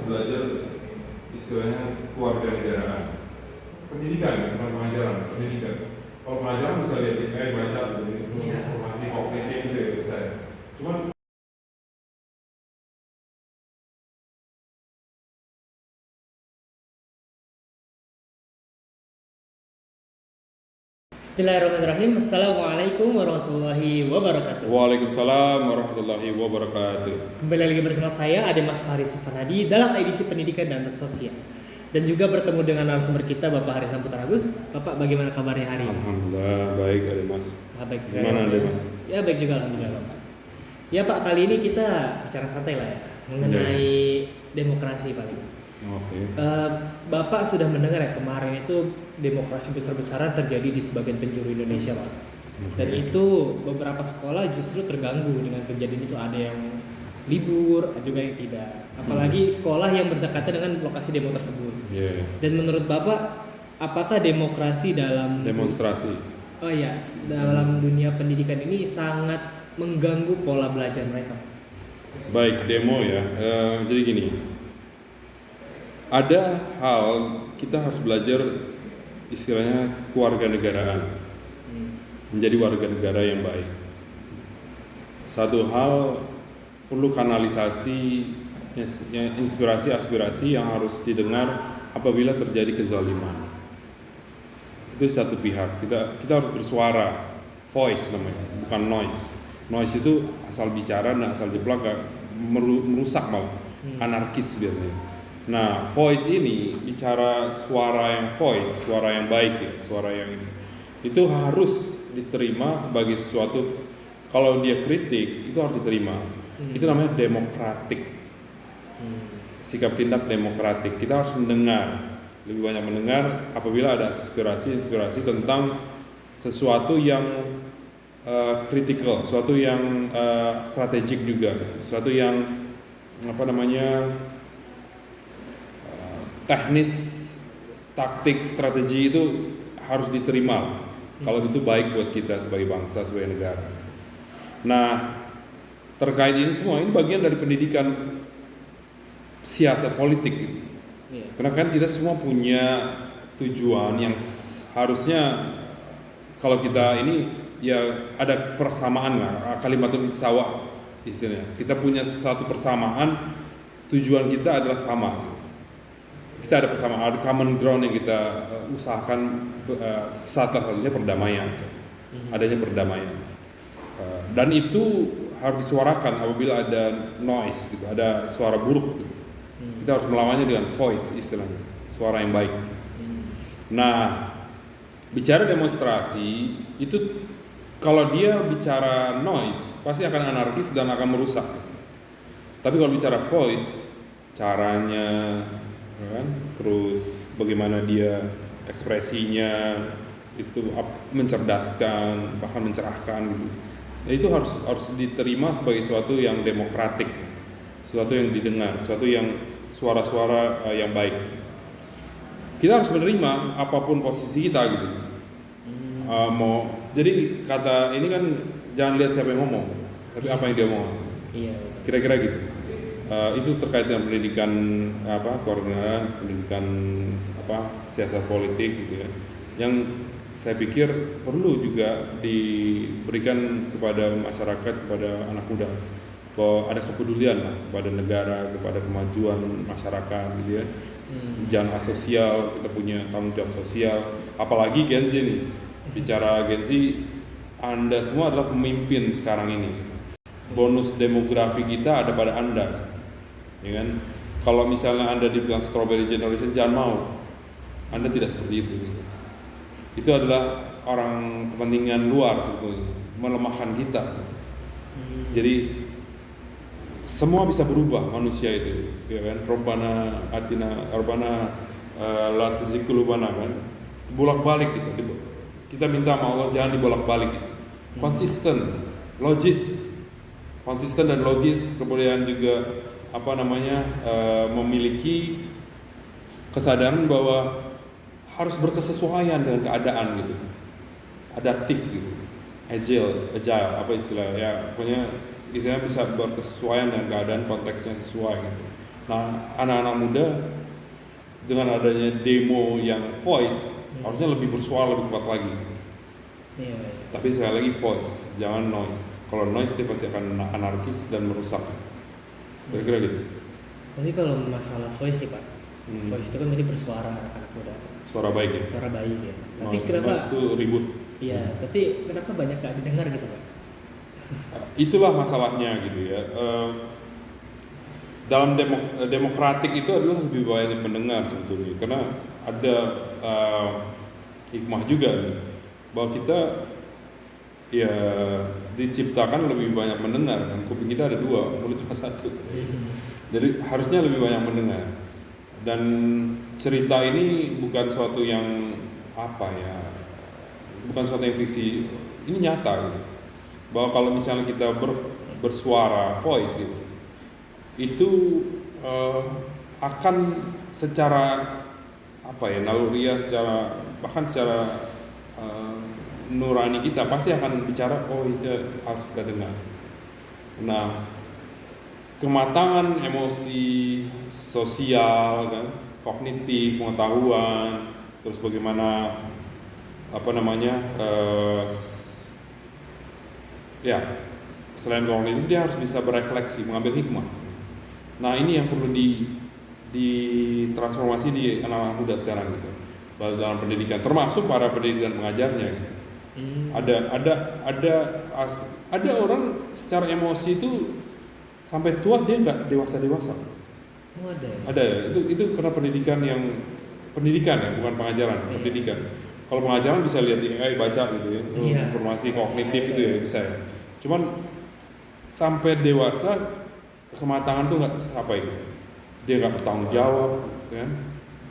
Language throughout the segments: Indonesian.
belajar istilahnya kewarganegaraan, pendidikan, bukan pengajaran, pendidikan. Kalau pengajaran bisa lihat kayak baca informasi kognitif itu ya bisa. Cuman Bismillahirrahmanirrahim. Assalamualaikum warahmatullahi wabarakatuh. Waalaikumsalam warahmatullahi wabarakatuh. Kembali lagi bersama saya Ade Mas Fahri Sufanadi dalam edisi Pendidikan dan Sosial. Dan juga bertemu dengan narasumber kita Bapak Harithan Putra Agus. Bapak, bagaimana kabarnya hari ini? Alhamdulillah baik Ade Mas. Baik sekali. Gimana Ade Mas? Ya baik juga alhamdulillah Bapak. Ya Pak, kali ini kita bicara santai lah ya mengenai demokrasi paling. Oke. Bapak sudah mendengar ya kemarin itu demokrasi besar-besaran terjadi di sebagian penjuru Indonesia Pak. Dan itu beberapa sekolah justru terganggu dengan kejadian itu, ada yang libur, ada juga yang tidak. Apalagi sekolah yang berdekatan dengan lokasi demo tersebut. Yeah. Dan menurut Bapak, apakah demokrasi dalam Demonstrasi. dalam dunia pendidikan ini sangat mengganggu pola belajar mereka? Baik, demo ya. Jadi gini, ada hal kita harus belajar istilahnya kewarganegaraan, menjadi warga negara yang baik. Satu hal perlu kanalisasi inspirasi aspirasi yang harus didengar apabila terjadi kezaliman. Itu satu pihak. Kita harus bersuara, voice namanya, bukan noise. Noise itu asal bicara dan asal jeplak, merusak malah, anarkis biasanya. Nah, voice ini bicara suara yang voice, suara yang baik ya, suara yang ini. Itu harus diterima sebagai sesuatu, kalau dia kritik itu harus diterima. Itu namanya demokratik. Sikap tindak demokratik. Kita harus mendengar, lebih banyak mendengar apabila ada inspirasi tentang sesuatu yang kritikal, sesuatu yang strategik juga, sesuatu yang teknis, taktik, strategi itu harus diterima. Kalau itu baik buat kita sebagai bangsa, sebagai negara. Nah, terkait ini semua, ini bagian dari pendidikan siasat politik gitu. Karena kan kita semua punya tujuan yang harusnya, kalau kita ini ya ada persamaan lah, kalimatun sawah istilahnya. Kita punya satu persamaan, tujuan kita adalah sama. Kita ada persamaan, ada common ground yang kita usahakan, salah satunya perdamaian, adanya perdamaian. Dan itu harus disuarakan apabila ada noise gitu, ada suara buruk gitu. Kita harus melawannya dengan voice istilahnya, suara yang baik. Nah, bicara demonstrasi itu, kalau dia bicara noise pasti akan anarkis dan akan merusak. Tapi kalau bicara voice, caranya kan, terus bagaimana dia ekspresinya itu mencerdaskan, bahkan mencerahkan gitu. Ya, itu harus diterima sebagai sesuatu yang demokratik, sesuatu yang didengar, sesuatu yang suara-suara yang baik. Kita harus menerima apapun posisi kita gitu. Jadi kata ini kan, jangan lihat siapa yang ngomong, tapi apa yang dia ngomong. Iya. Kira-kira gitu. Itu terkait dengan pendidikan kewarganegaraan, pendidikan siasat politik gitu ya. Yang saya pikir perlu juga diberikan kepada masyarakat, kepada anak muda, bahwa ada kepedulian lah kepada negara, kepada kemajuan masyarakat gitu ya. Jangan asosial, kita punya tanggung jawab sosial. Apalagi Gen Z nih. Bicara Gen Z, Anda semua adalah pemimpin sekarang ini. Bonus demografi kita ada pada Anda. Ya kan? Kalau misalnya Anda dibilang strawberry generation, jangan mau. Anda tidak seperti itu gitu. Itu adalah orang kepentingan luar sebetulnya, melemahkan kita. Jadi semua bisa berubah manusia itu, ya kan? Rabbana atina la tuzigh qulubana kan. Bolak-balik gitu. Kita minta sama Allah jangan dibolak-balik gitu. Konsisten, logis. Konsisten dan logis, kemudian juga memiliki kesadaran bahwa harus berkesesuaian dengan keadaan gitu, adaptif gitu, agile pokoknya istilahnya bisa berkesesuaian dengan keadaan, konteksnya sesuai gitu. Nah, anak-anak muda dengan adanya demo yang voice harusnya lebih bersuara lebih kuat lagi. Iya, iya. Tapi sekali lagi voice, jangan noise. Kalau noise dia pasti akan anarkis dan merusak. Kira-kira gitu. Tapi kalau masalah voice nih Pak, voice itu kan berarti bersuara anak muda, Suara baik ya. suara bayi ya. Tapi Noise, kenapa? noise itu ribut. Iya, tapi kenapa banyak gak didengar gitu Pak? Itulah masalahnya gitu ya. Dalam demokratik itu adalah lebih banyak mendengar sebetulnya, karena ada hikmah juga nih, bahwa kita ya diciptakan lebih banyak mendengar kan, kuping kita ada dua, mulut cuma satu. Jadi harusnya lebih banyak mendengar. Dan cerita ini bukan suatu yang apa ya, bukan suatu yang fiksi, ini nyata gitu. Bahwa kalau misalnya kita bersuara voice gitu, itu akan secara apa ya, naluriah, secara bahkan secara nurani kita pasti akan bicara, oh itu harus kita dengar. Nah, kematangan emosi sosial kan, kognitif, pengetahuan, terus bagaimana apa namanya ya, selain kognitif dia harus bisa berefleksi, mengambil hikmah. Nah, ini yang perlu ditransformasi di anak-anak muda sekarang gitu, dalam pendidikan, termasuk para pendidikan pengajarnya gitu. Ada orang secara emosi itu sampai tua dia nggak dewasa. Oh, ada ya? Ada ya, itu karena pendidikan ya, bukan pengajaran, Iya. pendidikan. Kalau pengajaran bisa lihat di AI, baca gitu ya, Iya. informasi kognitif itu ya bisa ya. Cuman sampai dewasa kematangan tuh nggak apa itu, dia nggak bertanggung jawab kan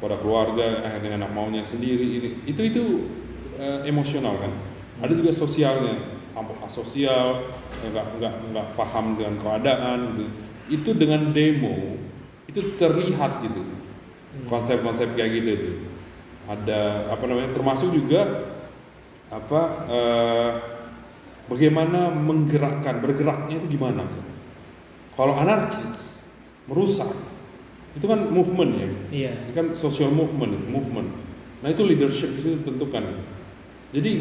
pada keluarga, akhirnya anak maunya sendiri, itu emosional kan. Ada juga sosialnya, asosial, nggak paham dengan keadaan gitu. Itu dengan demo itu terlihat gitu, konsep-konsep kayak gitu itu ada apa namanya, termasuk juga apa bagaimana bergeraknya itu gimana. Kalau anarkis merusak itu kan movement ya, Iya. itu kan social movement. Nah, itu leadership itu ditentukan. Jadi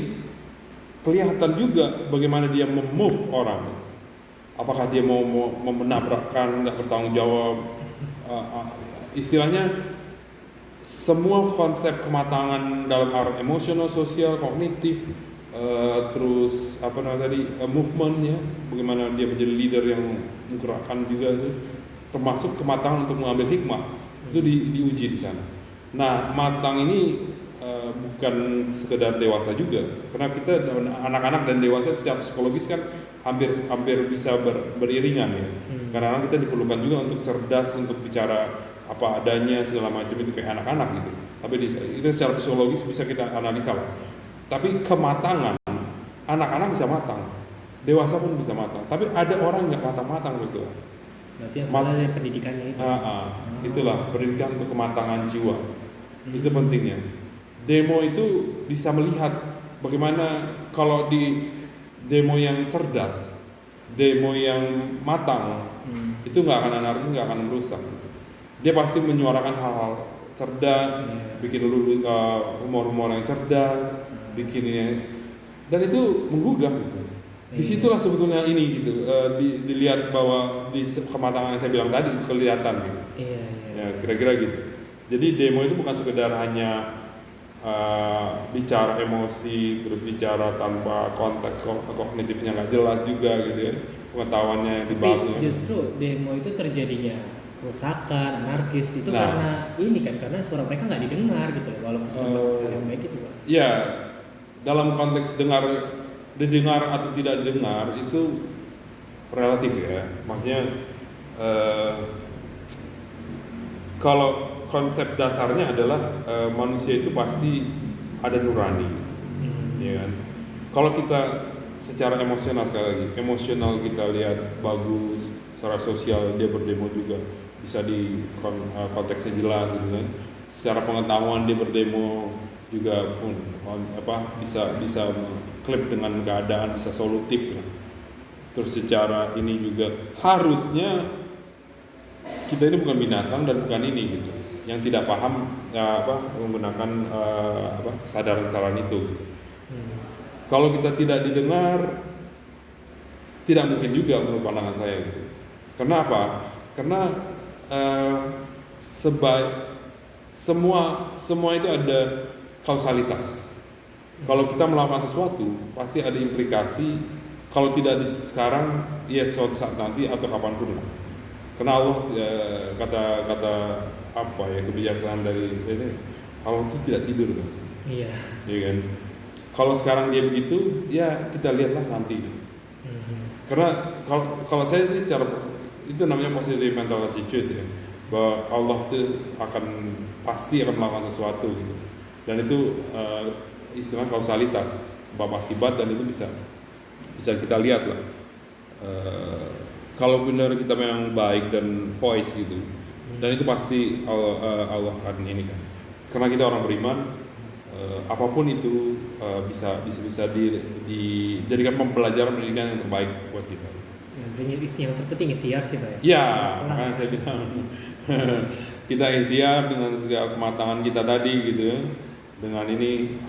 kelihatan juga bagaimana dia memove orang. Apakah dia mau menabrakkan, nggak bertanggung jawab. Istilahnya semua konsep kematangan dalam arah emosional, sosial, kognitif, terus apa namanya tadi, movementnya, bagaimana dia menjadi leader yang menggerakkan juga itu, termasuk kematangan untuk mengambil hikmah, itu diuji di sana. Nah, matang ini bukan sekedar dewasa juga, karena kita anak-anak dan dewasa secara psikologis kan hampir bisa beriringan ya. Karena kita diperlukan juga untuk cerdas, untuk bicara apa adanya segala macam, itu kayak anak-anak gitu. Tapi itu secara psikologis bisa kita analisa lah. Tapi kematangan anak-anak bisa matang, dewasa pun bisa matang. Tapi ada orang yang nggak matang-matang gitu. Berarti yang salah dari pendidikannya itu. Itulah pendidikan untuk kematangan jiwa. Itu pentingnya. Demo itu bisa melihat bagaimana kalau di demo yang cerdas, demo yang matang, itu nggak akan anarkis, nggak akan merusak. Dia pasti menyuarakan hal-hal cerdas, bikin humor-humor yang cerdas, bikin ini, dan itu menggugah gitu. Disitulah sebetulnya ini gitu, dilihat bahwa di kematangan yang saya bilang tadi itu kelihatan gitu. Iya. Ya, kira-kira gitu. Jadi demo itu bukan sekedar hanya bicara emosi, terus bicara tanpa konteks kognitifnya nggak jelas juga gitu ya, pengetahuannya yang dibangun. Justru demo itu terjadinya kerusakan, anarkis itu karena ini kan, karena suara mereka nggak didengar gitu loh, walaupun suara yang baik itu Pak. Ya, dalam konteks didengar atau tidak didengar itu relatif ya, maksudnya kalau konsep dasarnya adalah manusia itu pasti ada nurani, ya kan? Kalau kita secara emosional, sekali lagi, emosional kita lihat bagus, secara sosial dia berdemo juga bisa di konteksnya jelas gitu kan. Secara pengetahuan dia berdemo juga pun bisa klip dengan keadaan, bisa solutif kan. Terus secara ini juga harusnya kita ini bukan binatang dan bukan ini gitu, yang tidak paham menggunakan kesadaran itu. Kalau kita tidak didengar, tidak mungkin juga menurut pandangan saya gitu. Karena apa? Karena semua itu ada kausalitas. Kalau kita melakukan sesuatu, pasti ada implikasi. Kalau tidak di sekarang, ya suatu saat nanti atau kapanpun lah. Karena Allah kata apa ya, kebijaksanaan dari ini, Allah itu tidak tidur kan. Iya. Iya kan. Kalau sekarang dia begitu, ya kita lihatlah nanti. Karena kalau saya sih itu namanya positive mental attitude ya, bahwa Allah itu pasti akan melakukan sesuatu gitu. Dan itu istilah kausalitas, sebab akibat, dan itu bisa kita lihat lah. Kalau benar kita memang baik dan voice gitu, dan itu pasti Allah akan ini kan. Karena kita orang beriman, apapun itu bisa dijadikan pembelajaran pendidikan yang terbaik buat kita. Yang terpenting ikhtiar sih Pak. Ya, makanya saya bilang kita ikhtiar dengan segala kematangan kita tadi gitu ya. Dengan ini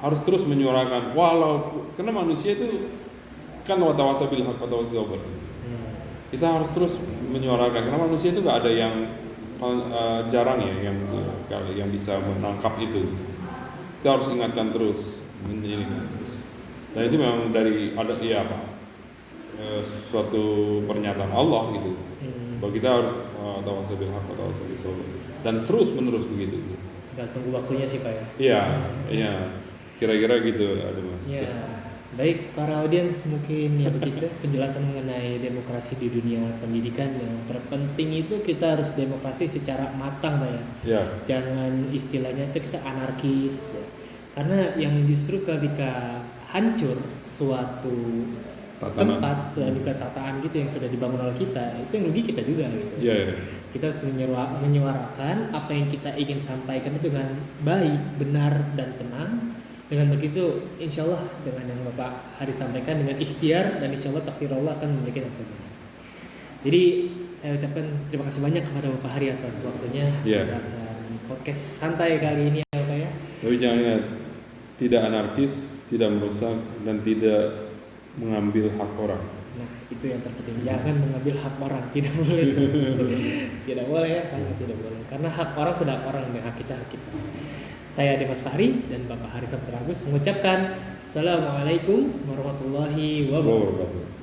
harus terus menyuarakan, karena manusia itu kan watawasa bil haq watawasa sabr. Kita harus terus menyuarakan, karena manusia itu nggak ada yang jarang ya yang bisa menangkap itu. Kita harus ingatkan terus, mengingatkan terus. Dan itu memang dari suatu pernyataan Allah gitu. Bahwa kita harus watawasa bil haq watawasa bis sabr, dan terus menerus begitu. Tinggal tunggu waktunya sih Pak ya. Iya. Kira-kira gitu ada Mas. Ya. Baik para audiens, mungkin ya begitu penjelasan mengenai demokrasi di dunia pendidikan. Yang terpenting itu kita harus demokrasi secara matang Pak ya. Ya. Jangan istilahnya itu kita anarkis ya. Karena yang justru ketika hancur suatu tempat dan juga tataan gitu yang sudah dibangun oleh kita, itu yang rugi kita juga gitu. Iya. Kita harus menyuarakan apa yang kita ingin sampaikan itu dengan baik, benar, dan tenang. Dengan begitu, insya Allah dengan yang Bapak Hari sampaikan dengan ikhtiar, dan insya Allah takdir Allah akan memberikan yang terbaik. Jadi saya ucapkan terima kasih banyak kepada Bapak Hari atas waktunya. Pembahasan podcast santai kali ini ya Bapak ya. Tapi jangan ingat, tidak anarkis, tidak merusak, dan tidak mengambil hak orang. Nah itu yang terpenting, jangan mengambil hak orang, tidak boleh. Tidak boleh ya, sangat tidak boleh. Karena hak orang sudah orang, dan hak kita. Saya Dimas Fahri dan Bapak Hari Saputra Agus mengucapkan Assalamualaikum warahmatullahi wabarakatuh.